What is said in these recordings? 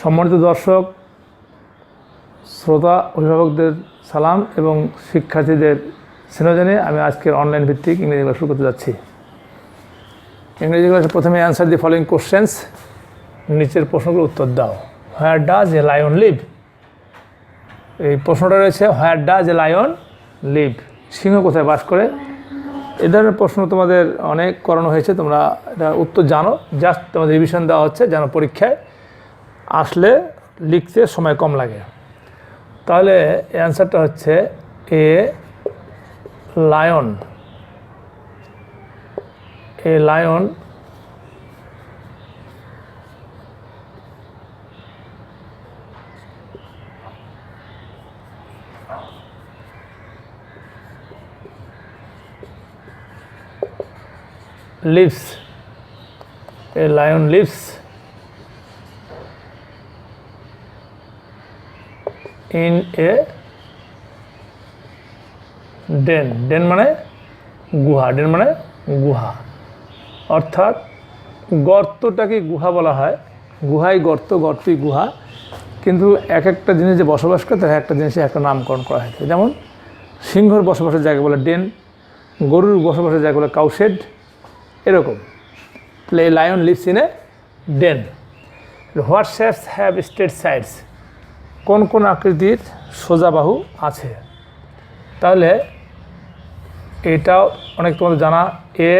সম্মানিত দর্শক, শ্রোতা, অভিভাবকদের সালাম এবং শিক্ষার্থীদের স্নেহ জানিয়ে আমি আজকের অনলাইন ভিত্তিক ইংরেজি ক্লাস শুরু করতে যাচ্ছি। ইংরেজি ক্লাসে প্রথমে অ্যান্সার দি ফলোইং কোশ্চেন্স, নিচের প্রশ্নগুলোর উত্তর দাও। Where does a lion live? এই প্রশ্নটা রয়েছে where does a lion live, সিংহ কোথায় বাস করে। এ ধরনের প্রশ্ন তোমাদের অনেক করানো হয়েছে, তোমরা এটা উত্তর জানো, জাস্ট তোমাদের রিভিশন দেওয়া হচ্ছে যেন পরীক্ষায় আসলে লিখতে সময় কম লাগে। তাহলে অ্যান্সারটা হচ্ছে a lion lives in a den মানে গুহা, অর্থাৎ গর্তটাকে গুহা বলা হয়। গুহাই গর্ত, গর্তই গুহা, কিন্তু এক একটা জিনিস যে বসবাস করে তার একটা জিনিসে একটা নামকরণ করা হয়েছে। যেমন সিংহর বসবাসের জায়গা বলে ডেন, গরুর বসবাসের জায়গা বলে কাউশেড, এরকম। তাহলে lion lives in a den. What shapes have straight sides? কোন কোন আকৃতির সোজা বাহু আছে? তাহলে এটাও অনেক তোমাদের জানা। A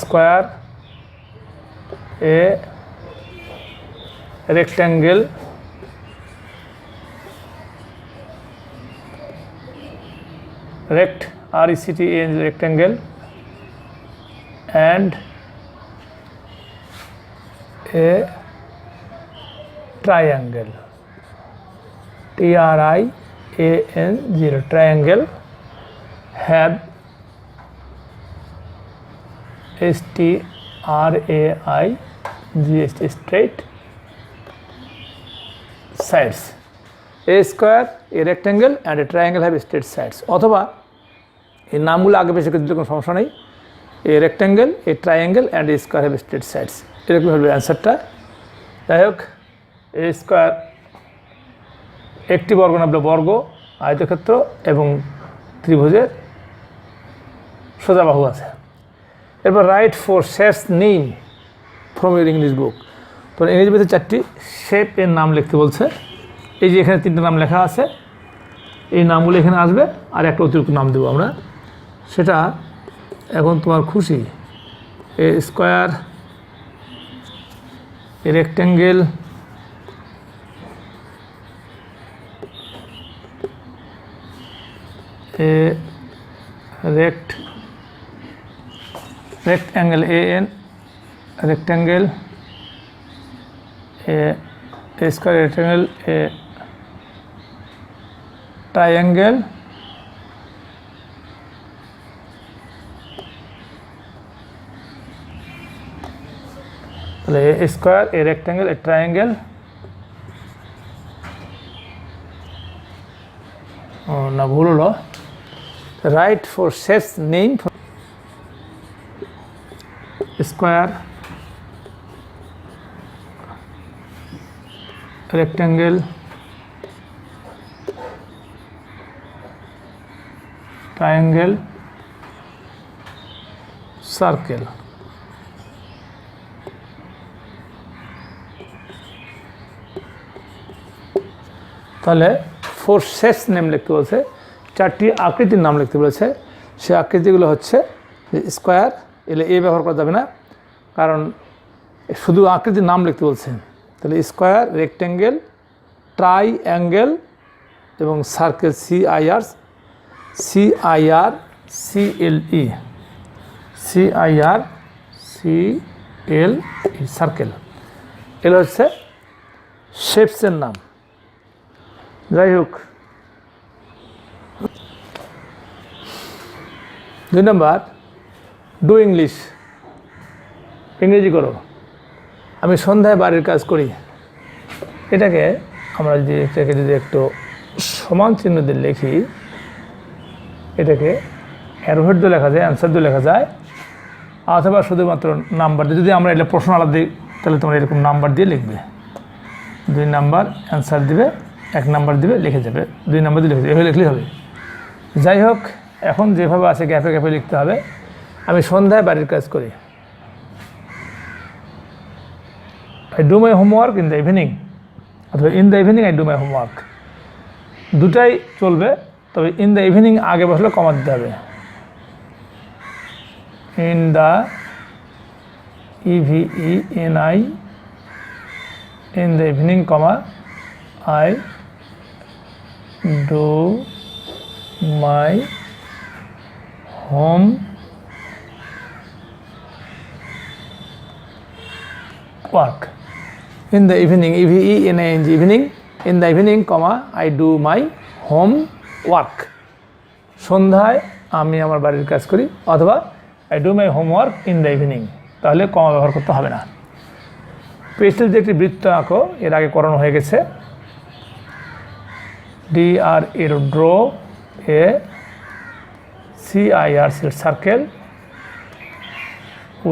square, a rectangle, rectangle, and a triangle, triangle, triangle have straight sides. A square, a rectangle and a triangle have straight sides. অথবা এই নামগুলো আগে বেশি করে দিতে কোনো সমস্যা নেই। এ rectangle, a triangle and a square have straight sides, এরকম হবে অ্যান্সারটা। যাই হোক, এ স্কোয়ার একটি বর্গ নামলে বর্গ, আয়তক্ষেত্র এবং ত্রিভুজের সোজা বাহু আছে। এরপর write four shapes name from your English book. তো ইংরেজি বইতে 4টি শেপের নাম লিখতে বলছে। এই যে এখানে 3টে নাম লেখা আছে, এই নামগুলো এখানে আসবে, আর একটা অতিরিক্ত নাম দেবো আমরা, সেটা এখন তোমার খুশি। A square, a rectangle, a rectangle, an rectangle, a square rectangle, a triangle, তাহলে a square, a rectangle, a triangle, না ভুল হলো। Right for shapes name square, rectangle, triangle, circle. তাহলে ফোর শেপস নেম লিখতে বলছে, 4টি আকৃতির নাম লিখতে বলেছে। সে আকৃতিগুলো হচ্ছে স্কোয়ার, এলে এ ব্যবহার করা যাবে না, কারণ শুধু আকৃতির নাম লিখতে বলছে। তাহলে স্কোয়ার, রেক্ট্যাঙ্গেল, ট্রাইঅ্যাঙ্গেল এবং সার্কেল, CIRCLE, সার্কেল। এগুলো হচ্ছে শেপসের নাম। যাই হোক, 2 নম্বর, ডু ইংলিশ, ইংরেজি করো। আমি সন্ধ্যায় বাড়ির কাজ করি, এটাকে আমরা যদি একটু সমান চিহ্ন দিয়ে লিখি, এটাকে অ্যারোহেড দিয়ে লেখা যায়, অ্যান্সার দিয়ে লেখা যায়, অথবা শুধুমাত্র নাম্বার দিয়ে। যদি আমরা এটা প্রশ্ন আলাদা তাহলে তোমরা এরকম নাম্বার দিয়ে লিখবে, 2 নাম্বার অ্যান্সার দিবে, 1 নাম্বার দিবে, লিখে যাবে, 2 নাম্বার দিয়ে লিখে যাবে, এভাবে লিখলেই হবে। যাই হোক, এখন যেভাবে আছে গ্যাপে গ্যাপে লিখতে হবে। আমি সন্ধ্যায় বাড়ির কাজ করি, I do my homework in the evening, অথবা in the evening I do my homework, দুটাই চলবে, তবে in the evening আগে বসলে কমা দিতে হবে। in the evening, in the evening, comma, I do my home work. In the evening, evening, in the evening, comma, I do my home work. সন্ধ্যায় আমি আমার বাড়ির কাজ করি, অথবা I do my homework in the evening, তাহলে কমা ব্যবহার করতে হবে না। পেন্সিল দিয়ে একটি বৃত্ত আঁকো, এর আগে করানো হয়ে গেছে। draw a circle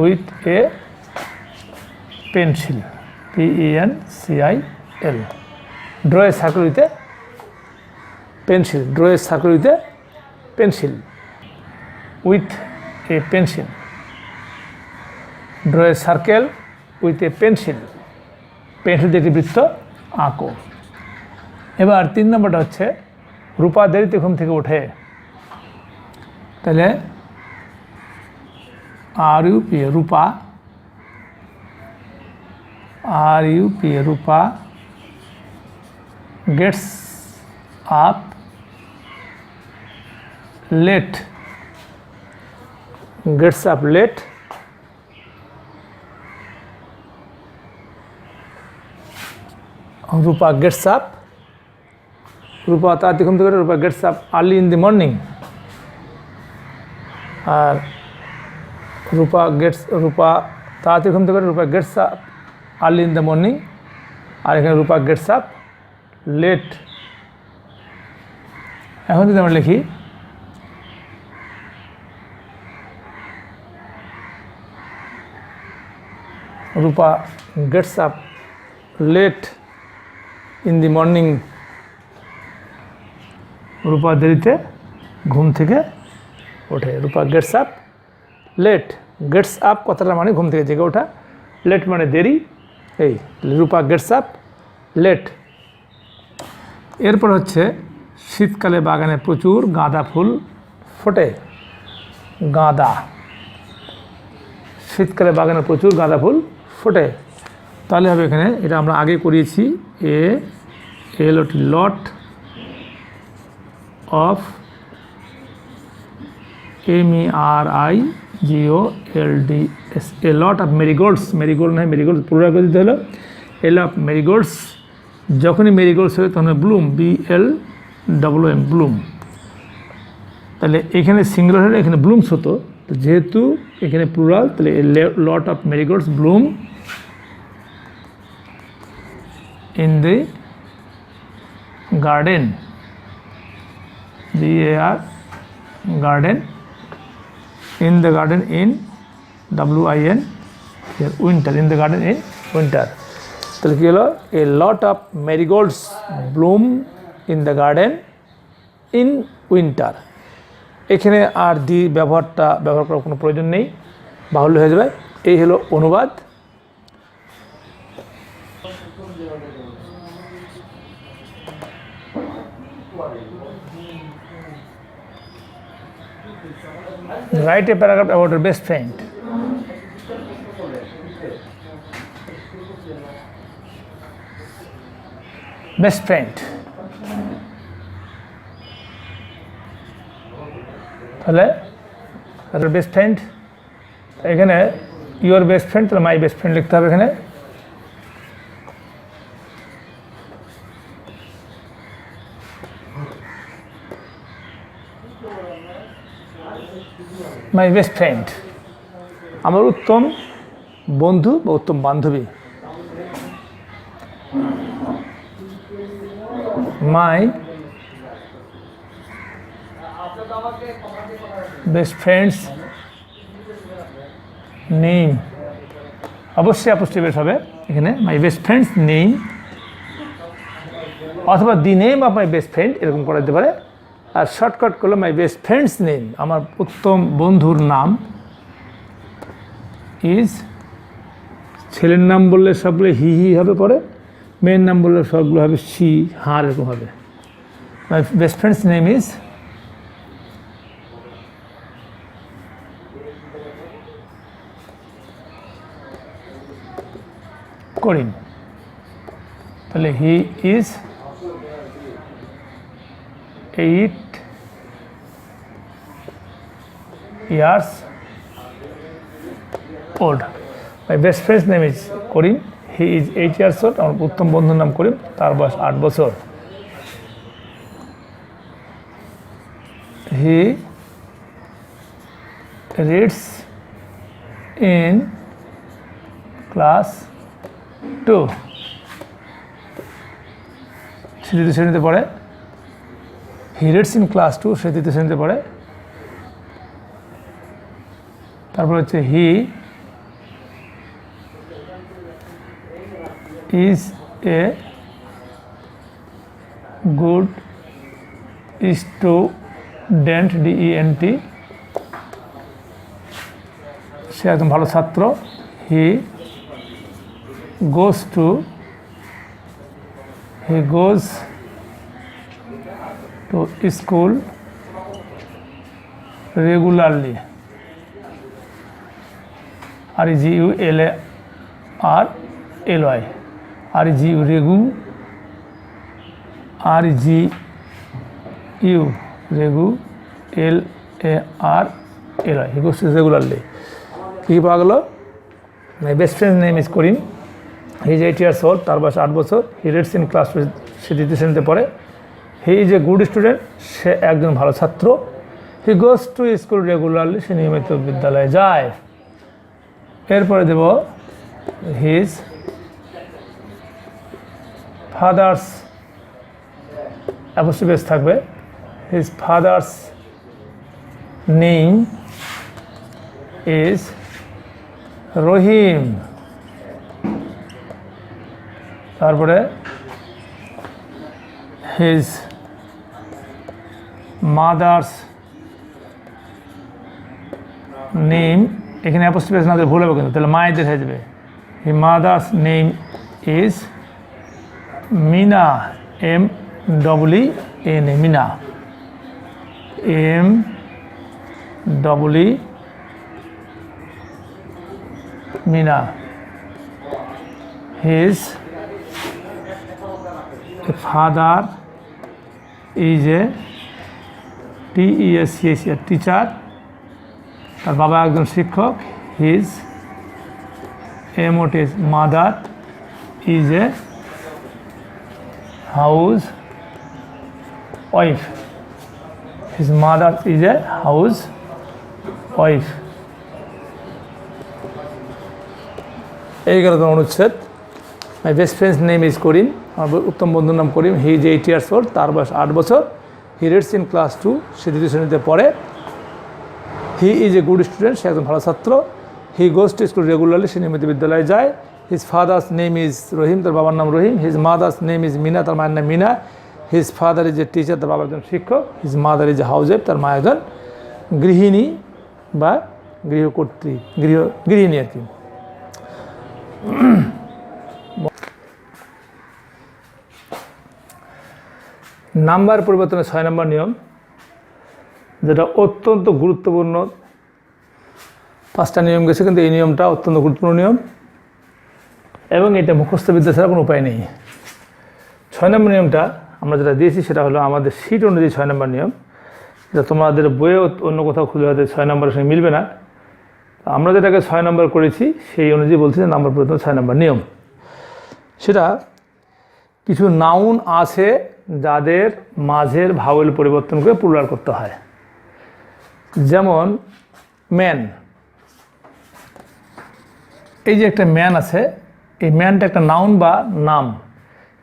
with a pencil, pencil, draw a circle with a pencil, draw a circle with a pencil, with a pencil, draw a circle with a pencil, pencil দিয়ে একটি বৃত্ত আঁকো। এবার 3 নম্বরটা হচ্ছে রূপা দেরিতে ঘুম থেকে ওঠে, তাহলে রূপা, রূপা gets up late, রূপা gets up, রূপা তাড়াতাড়ি ঘুম থেকে রূপা gets up early in the morning, আর রূপা তাড়াতাড়ি ঘুম থেকে রূপা gets up early in the morning, আর এখানে রূপা gets up late। এখন যদি আমরা লিখি রূপা gets up late in the morning, রূপা দেরিতে ঘুম থেকে ওঠে, রূপা gets up late, gets up কথাটা মানে ঘুম থেকে জেগে ওঠা, late মানে দেরি, এই রূপা gets up late। এরপর হচ্ছে শীতকালে বাগানে প্রচুর গাঁদা ফুল ফোটে, গাঁদা, শীতকালে বাগানে প্রচুর গাঁদা ফুল ফোটে, তাহলে হবে এখানে, এটা আমরা আগে করিয়েছি, lot of MERIGOLDS, a lot of marigolds, marigold নয় মেরিগোল্ড পুরো করে দিতে হলো, এল অফ মেরিগোল্ডস, যখনই মেরিগোল্ডস হবে তখন ব্লুম, BLOOM, ব্লুম, তাহলে এখানে সিঙ্গুলার হলে এখানে ব্লুমস হতো, তো যেহেতু এখানে প্লুরাল তাহলে lot of marigolds bloom in the garden, garden, in the garden, in WIN, here winter, in the garden in winter, তাহলে কি হলো, a lot of marigolds bloom in the garden in winter। এখানে আর দি ব্যবহার করার কোনো প্রয়োজন নেই, বাহুল্য হয়ে যাবে। এই হলো অনুবাদ। Write a paragraph about your best friend. Best friend, তাহলে বেস্ট ফ্রেন্ড, এখানে ইউর বেস্ট ফ্রেন্ড, তাহলে মাই বেস্ট ফ্রেন্ড লিখতে হবে এখানে। মাই বেস্ট ফ্রেন্ড, আমার উত্তম বন্ধু বা উত্তম বান্ধবী। মাই বেস্ট ফ্রেন্ডস নেম, অবশ্যই অ্যাপোস্ট্রফি বেস হবে এখানে, মাই বেস্ট ফ্রেন্ডস নেম অথবা the name of my best friend এরকম করা যেতে পারে। আর শর্টকাট করলে মাই বেস্ট ফ্রেন্ডস নেম, আমার উত্তম বন্ধুর নাম, ইজ, ছেলের নাম বললে সবগুলো হি হবে, পরে মেয়ের নাম বললে সবগুলো হবে সি, হার, এরকম হবে। My best friends name is Karim. তাহলে he is 8 years old. My best friend's name is করিম, হি ইজ 8 years old. আমার উত্তম বন্ধুর নাম করিম, তার বয়স 8 বছর। হি reads in class 2. সে দ্বিতীয় শ্রেণীতে পড়ে। হি রিডস ইন ক্লাস 2, সে দ্বিতীয় শ্রেণীতে পড়ে। তারপর হচ্ছে he is a good student, DENT, সে একজন ভালো ছাত্র। He goes to school regularly, REGULARLY, REGU, REGULARLY, he goes to regularly. কী পাওয়া গেল? My best friend name is Karim, he is 8 years old, তার বয়স 8 বছর। হি রিডস ইন ক্লাস 2, সে দ্বিতীয় শ্রেণীতে পড়ে। He is a good student, সে একজন ভালো ছাত্র। He goes to school regularly, সে নিয়মিত বিদ্যালয়ে যায়। এরপরে দেব হিজ ফাদার্স, অ্যাপোস্ট্রফি বেস থাকবে। His fathers name is Rahim. তারপরে হিজ মাদার্স নেম, এখানে অ্যাপোস্ট্রফি বেস না দিলে ভুল হবে কিন্তু, তাহলে মায়েদের হয়ে যাবে। He mothers name is Meena, MEENA, Meena, MEE, Meena. His father is a TEACHER, teacher, তার বাবা একজন শিক্ষক। His MOT, mother is a housewife, his mother is a housewife. এই গেল তোমার অনুচ্ছেদ। My best friends name is Karim, আমার উত্তম বন্ধুর নাম করিম। হি ইজ 8 years old, তার বয়স 8 বছর। হি রিডস ইন ক্লাস 2, সে দ্বিতীয় শ্রেণীতে পড়ে। He is a good student, সে একজন ভালো ছাত্র। He goes to school regularly, সে নিয়মিত বিদ্যালয়ে যায়। His fathers name is Rahim, তার বাবার নাম রহিম। His mothers name is Meena, তার মায়ের নাম Mina. His father is a teacher, তার বাবা একজন শিক্ষক। His mother is a housewife, তার মা একজন গৃহিণী বা গৃহিণী আর কি। নাম্বার পরিবর্তনের 6 নম্বর নিয়ম, যেটা অত্যন্ত গুরুত্বপূর্ণ। 5টা নিয়ম গেছে, কিন্তু এই নিয়মটা অত্যন্ত গুরুত্বপূর্ণ নিয়ম এবং এটা মুখস্থ বিদ্যা ছাড়া কোনো উপায় নেই। 6 নম্বর নিয়মটা আমরা যেটা দিয়েছি সেটা হলো আমাদের শীট অনুযায়ী 6 নম্বর নিয়ম, যেটা তোমাদের বইয়ে অন্য কোথাও খুঁজে হয়তো 6 নম্বরের সঙ্গে মিলবে না। আমরা যেটাকে 6 নম্বর করেছি সেই অনুযায়ী বলছি যে নাম্বার পরিবর্তন 6 নম্বর নিয়ম। সেটা কিছু নাউন আছে যাদের মাঝের ভাওয়েল পরিবর্তন করে প্লুরাল করতে হয়। যেমন ম্যান, এই যে একটা ম্যান আছে, এই ম্যানটা একটা নাউন বা নাম।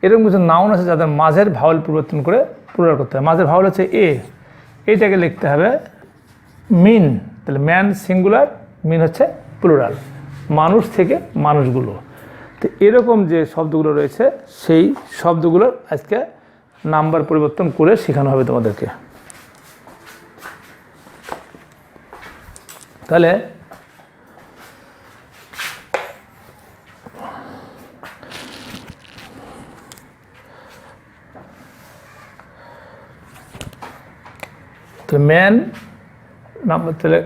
এরকম কিছু নাউন আছে যাদের মাঝের ভাওয়েল পরিবর্তন করে প্লুরাল করতে হয়। মাঝের ভাওয়েল হচ্ছে এ, এইটাকে লিখতে হবে মিন। তাহলে ম্যান সিঙ্গুলার, মিন হচ্ছে প্লুরাল। মানুষ থেকে মানুষগুলো। তো এরকম যে শব্দগুলো রয়েছে সেই শব্দগুলোর আজকে নাম্বার পরিবর্তন করে শেখানো হবে তোমাদেরকে। তাহলে তো ম্যান নাম্বার, তাহলে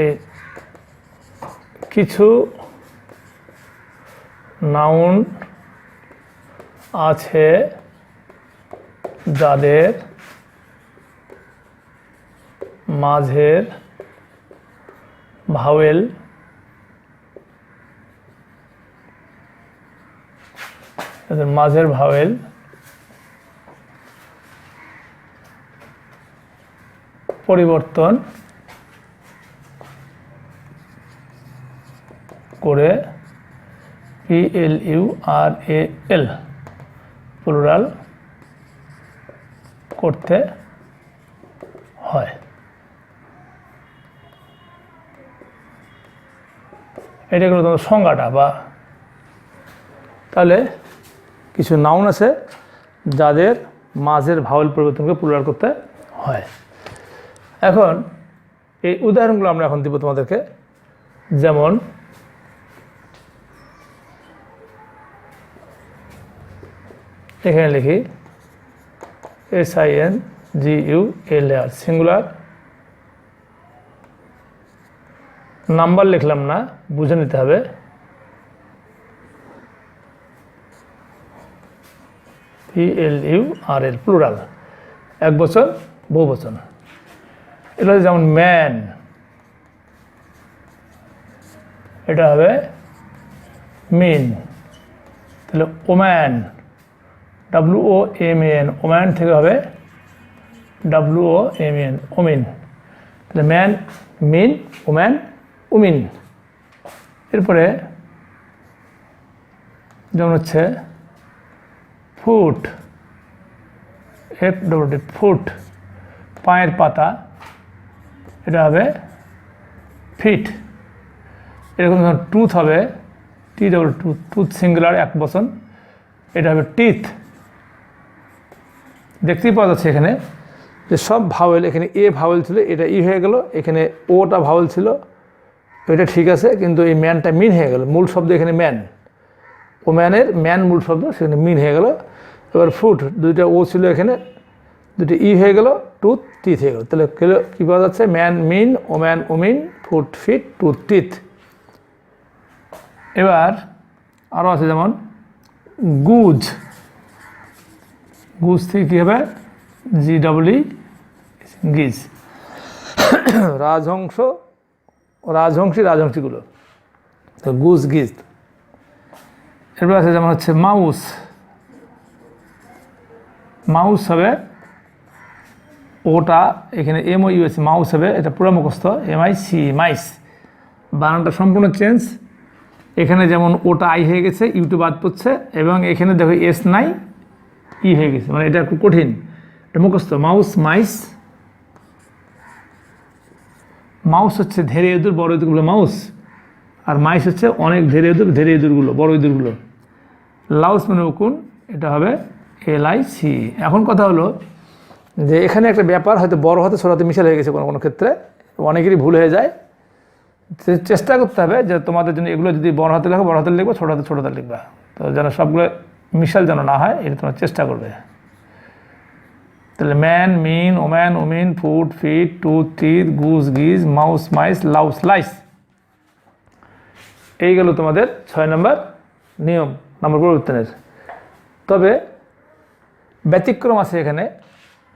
এই কিছু নাউন আছে যাদের মাঝের ভাওয়েল পরিবর্তন করে PLURAL প্লুরাল করতে হয়। এটা হলো তোমার সংজ্ঞাটা। বা তাহলে কিছু নাউন আছে যাদের মাঝের ভাওয়েল পরিবর্তনকে প্লুরাল করতে হয়। এখন এই উদাহরণগুলো আমরা এখন দিব তোমাদেরকে। যেমন এখানে লিখি SINGULAR সিঙ্গুলার, নাম্বার লিখলাম না, বুঝে নিতে হবে। PLURAL প্লুরাল, এক বচন বহু বচন। এটা যেমন ম্যান, এটা হবে মিন। তাহলে ওম্যান, WOMAN, ওম্যান থেকে হবে WOMAN, ওমিন। তাহলে ম্যান, মিন, ওম্যান, উমিন। এরপরে যেমন হচ্ছে ফুট, FWT ফুট, পায়ের পাতা, এটা হবে ফিট। এরকম যখন টুথ হবে TWT, টুথ সিঙ্গুলার এক বচন, এটা হবে টিথ। দেখতেই পাওয়া যাচ্ছে এখানে যে সব ভাওয়েল, এখানে এ ভাওয়েল ছিল, এটা ই হয়ে গেল, এখানে ওটা ভাওয়েল ছিল, এটা ঠিক আছে, কিন্তু এই ম্যানটা মিন হয়ে গেল। মূল শব্দ এখানে ম্যান, ও ম্যানের ম্যান মূল শব্দ, সেখানে মিন হয়ে গেল। এবার ফুট, দুইটা ও ছিল এখানে, দুটো ই হয়ে গেল, টুথ টিথ হয়ে গেল। তাহলে কী পাওয়া যাচ্ছে? Man men, woman women, foot feet, tooth teeth. এবার আরও আছে যেমন গুজ, গুজ থেকে কী হবে? GWE, গিজ। রাজহংস, রাজহংসী, রাজহংসীগুলো, তো গুজ গিজ। এরপর আছে যেমন হচ্ছে মাউস, মাউস হবে ওটা এখানে MOUS, মাউস হবে, এটা পুরো মুখস্থ, MIC, মাইস। বানানটা সম্পূর্ণ চেঞ্জ। এখানে যেমন ওটা আই হয়ে গেছে, ইউটিউব বাদ পড়ছে, এবং এখানে দেখো এস নাই, ই হয়ে গেছে, মানে এটা একটু কঠিন, এটা মুখস্থ। মাউস, মাইস। মাউস হচ্ছে ধেরে ইঁদুর, বড় ইঁদুরগুলো মাউস, আর মাইস হচ্ছে অনেক ধেরে ইঁদুর, ধেরে ইঁদুরগুলো, বড় ইঁদুরগুলো। লাউস মানে উকুন, এটা হবে LIC। এখন কথা হলো যে এখানে একটা ব্যাপার, হয়তো বড় হাতে ছোট হাতে মিশাল হয়ে গেছে কোনো কোনো ক্ষেত্রে, অনেকেরই ভুল হয়ে যায়। চেষ্টা করতে হবে যে তোমাদের জন্য এগুলো যদি বড় হাতে লেখো বড় হাতে লিখবে, ছোট হাতে লিখবা, তো যেন সবগুলো মিশাল যেন না হয়, এটা তোমরা চেষ্টা করবে। তাহলে man, men, woman women, foot feet, tooth teeth, goose geese, mouse mice, louse lice. এই গেল তোমাদের 6 নম্বর নিয়ম নাম্বার পরিবর্তনের। তবে ব্যতিক্রম আছে এখানে,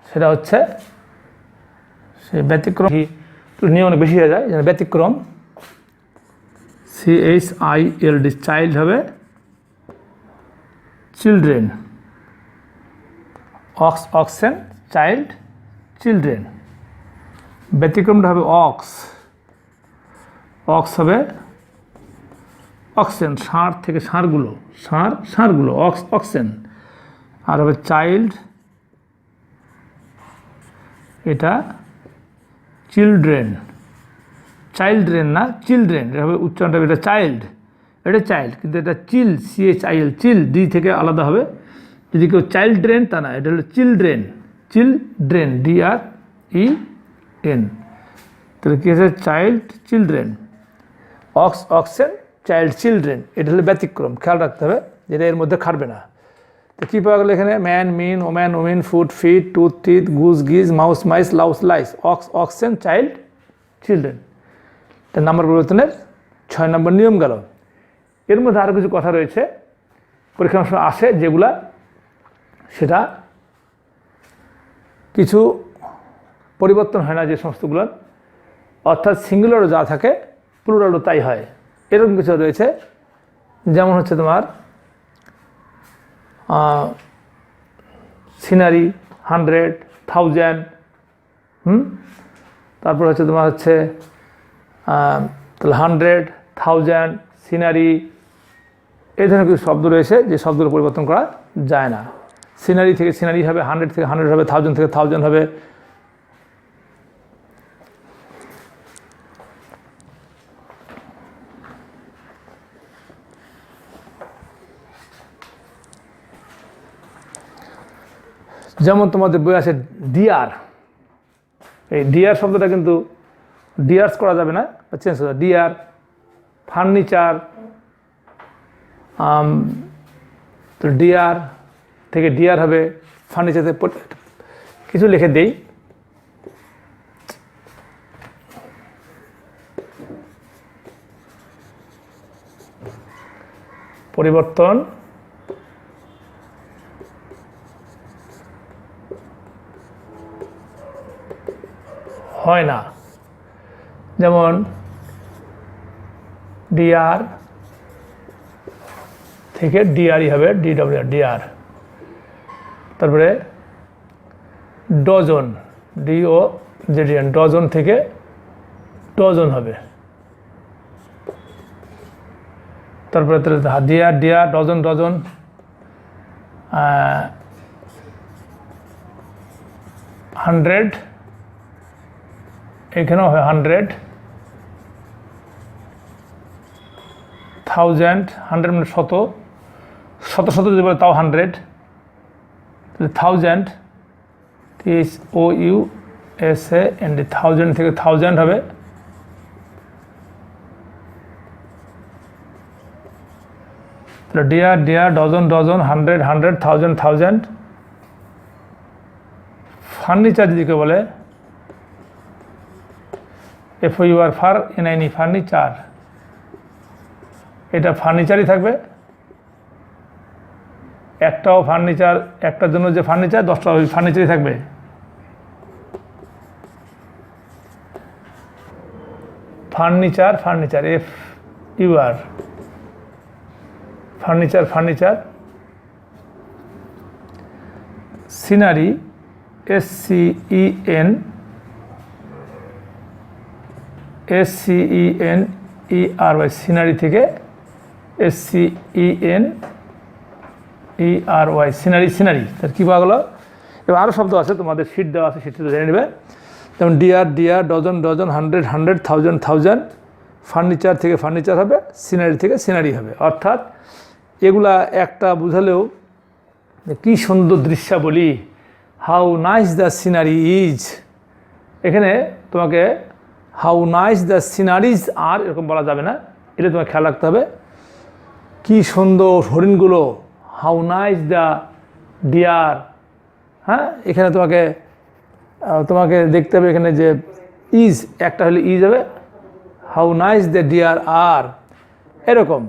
সেটা হচ্ছে সেই ব্যতিক্রম নিয়ম অনেক বেশি হয়ে যায়। যেন ব্যতিক্রম, CHILD, চাইল্ড হবে children, ox, oxen, child, children. ব্যতিক্রমটা হবে অক্স, অক্স হবে অক্সেন, ষাঁড় থেকে ষাঁড়গুলো, ষাঁড়গুলো, অক্স, অক্সেন। আর হবে চাইল্ড, এটা চিলড্রেন, চাইল্ড্রেন না, চিলড্রেন, এটা হবে উচ্চারণটা, এটা চাইল্ড, এটা চাইল্ড, কিন্তু এটা চিল, CHIL, চিল, ডি থেকে আলাদা হবে। যদি কেউ চাইল্ড্রেন তা না, এটা হলো চিলড্রেন, চিলড্রেন, DREN। তাহলে কী আছে? Child, children, oxen, child, children, এটা হলো ব্যতিক্রম, খেয়াল রাখতে হবে যেটা এর মধ্যে খাটবে না। তো কী পাওয়া গেলো এখানে? Man, men, woman, women, foot, feet, tooth, teeth, goose, geese, mouse, mice, louse, lice, oxen, child, children. তার নাম্বার পরিবর্তনের 6 নম্বর নিয়ম গেল। এর মধ্যে আরও কিছু কথা রয়েছে পরীক্ষার সময় আসে, যেগুলা সেটা কিছু পরিবর্তন হয় না যে সমস্তগুলোর, অর্থাৎ সিঙ্গুলারও যা থাকে প্লুরালও তাই হয়, এরকম কিছু রয়েছে। যেমন হচ্ছে তোমার সিনারি, 100, 1000, তারপর হচ্ছে তোমার হচ্ছে তাহলে 100, 1000, সিনারি, এই ধরনের কিছু শব্দ রয়েছে যে শব্দগুলো পরিবর্তন করা যায় না। সিনারি থেকে সিনারি হবে, 100 থেকে 100 হবে, 1000 থেকে 1000 হবে। যেমন তোমাদের বই আছে ডিয়ার, এই ডিয়ার শব্দটা কিন্তু ডিয়ার্স করা যাবে না, চেঞ্জ করা, ডিয়ার। ফার্নিচার, তো ডিয়ার থেকে ডিয়ার হবে, ফার্নিচার থেকে কিছু লিখে দেই। পরিবর্তন হয় না, যেমন ডিআর থেকে ডিআরই হবে, DWR, ডিআর। তারপরে ডজন, DOZN, ডজন থেকে ডজন হবে। তারপরে ডিয়ার, ডিয়ার, ডজন, ডজন, 100, এখানেও হয় 100, 1000, 100 মানে শত, শত শত যদি বলে তাও 100, তাহলে 1000, THOUSAND, 1000 থেকে 1000 হবে। তাহলে deer, deer, dozen, dozen, 100, 100, 1000, 1000। Furniture যদি কেউ বলে, FOUR, FARNINE, ফার্নিচার, এটা ফার্নিচারই থাকবে। একটাও ফার্নিচার, একটার জন্য যে ফার্নিচার, 10টা ওই ফার্নিচারই থাকবে। Furniture, furniture, FUR, furniture, furniture. Scenery, SCENERY, scenery থেকে SCENERY, সিনারি, সিনারি। তার কী পাওয়া গেলো? এবার আরও শব্দ আছে, তোমাদের শিট দেওয়া আছে, শিটে জেনে নেবে। যেমন deer, deer, dozen, dozen, 100, 100, 1000, 1000। Furniture থেকে ফার্নিচার হবে, সিনারি থেকে সিনারি হবে। অর্থাৎ এগুলা একটা বুঝালেও কী সুন্দর দৃশ্যাবলী, how nice the scenery is. এখানে তোমাকে হাউ নাইস দ্য সিনারিজ আর এরকম বলা যাবে না, এটা তোমাকে খেয়াল রাখতে হবে। কী সুন্দর হরিণগুলো, হাউ নাইস দ্য ডিয়ার। হ্যাঁ, এখানে তোমাকে দেখতে হবে এখানে যে ইজ, একটা হলে ইজ হবে, হাউ নাইস দ্য ডিয়ার আর, এরকম।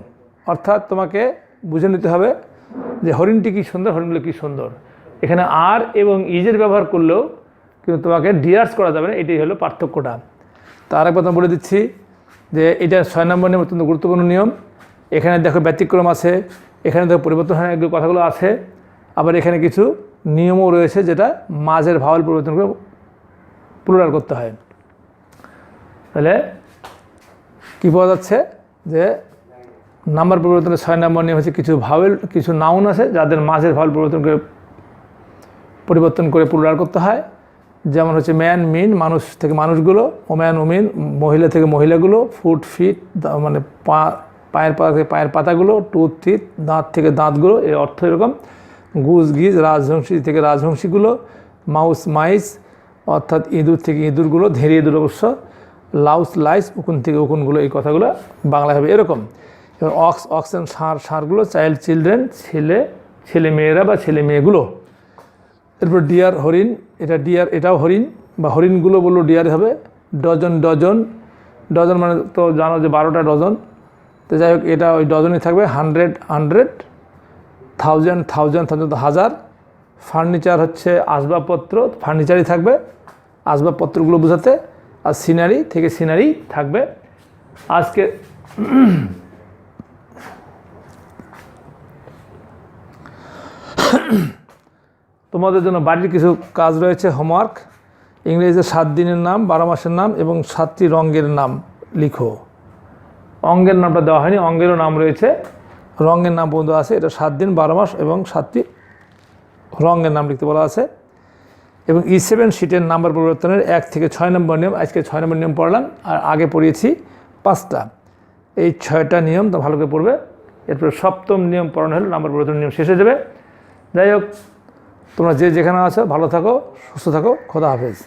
অর্থাৎ তোমাকে বুঝে নিতে হবে যে হরিণটি কী সুন্দর, হরিণগুলো কী সুন্দর। এখানে আর এবং ইজের ব্যবহার করলেও কিন্তু তোমাকে ডিয়ার্স করা যাবে না, এটাই হলো পার্থক্যটা। তো আরেকবার বলে দিচ্ছি যে এটা 6 নম্বর নিয়ম, অত্যন্ত গুরুত্বপূর্ণ নিয়ম। এখানে দেখো ব্যতিক্রম আছে, এখানে দেখো পরিবর্তন হয়, এগুলো কথাগুলো আছে। আবার এখানে কিছু নিয়মও রয়েছে যেটা মাঝের ভাওয়াল পরিবর্তন করে প্লুরাল করতে হয়। তাহলে কী পাওয়া যাচ্ছে যে নাম্বার পরিবর্তনের 6 নম্বর নিয়ম হচ্ছে কিছু ভাওয়েল, কিছু নাউন আছে যাদের মাঝের ভাওয়াল পরিবর্তন করে প্লুরাল করতে হয়। যেমন হচ্ছে ম্যান মিন, মানুষ থেকে মানুষগুলো, ওম্যান ওমিন, মহিলা থেকে মহিলাগুলো, ফুট ফিট মানে পায়ের পা থেকে পায়ের পাতাগুলো, টুথ টিথ দাঁত থেকে দাঁতগুলো, এর অর্থ এরকম। গুজ গিজ, রাজহংসী থেকে রাজহংসীগুলো, মাউস মাইস অর্থাৎ ইঁদুর থেকে ইঁদুরগুলো, ধেড়ি ইঁদুর অবশ্য, লাউস লাইস উকুন থেকে উকুনগুলো, এই কথাগুলো বাংলায় হবে এরকম। এবার অক্স অক্সেন ষাঁড় ষাঁড়গুলো, চাইল্ড চিলড্রেন ছেলে মেয়েরা বা ছেলে মেয়েগুলো। এরপর ডিয়ার হরিণ, এটা ডিয়ার এটাও হরিণ বা হরিণগুলো বললো ডিয়ার হবে। ডজন ডজন, ডজন মানে তো জানো যে 12টা ডজন, তো যাই হোক এটা ওই ডজনই থাকবে। Hundred hundred, thousand thousand thousand হাজার। ফার্নিচার হচ্ছে আসবাবপত্র, ফার্নিচারই থাকবে আসবাবপত্রগুলো বোঝাতে। আর সিনারি থেকে সিনারি থাকবে। আজকে তোমাদের জন্য বাড়ির কিছু কাজ রয়েছে, হোমওয়ার্ক। ইংরেজিতে 7 দিনের নাম, 12 মাসের নাম এবং 7টি রঙের নাম লিখো। অঙ্গের নামটা দেওয়া হয়নি, অঙ্গেরও নাম রয়েছে, রঙের নাম পর্যন্ত আছে। এটা 7 দিন 12 মাস এবং 7টি রঙের নাম লিখতে বলা আছে। এবং E7 শিটের নাম্বার পরিবর্তনের 1 থেকে 6 নম্বর নিয়ম, আজকে 6 নম্বর নিয়ম পড়লাম, আর আগে পড়িয়েছি 5টা। এই 6টা নিয়ম তো ভালো করে পড়বে। এরপর 7ম নিয়ম পড়ানো হলে নাম্বার পরিবর্তনের নিয়ম শেষ হয়ে যাবে। যাই হোক, তোমরা যে যেখানে আছো ভালো থাকো, সুস্থ থাকো, খোদা হাফেজ।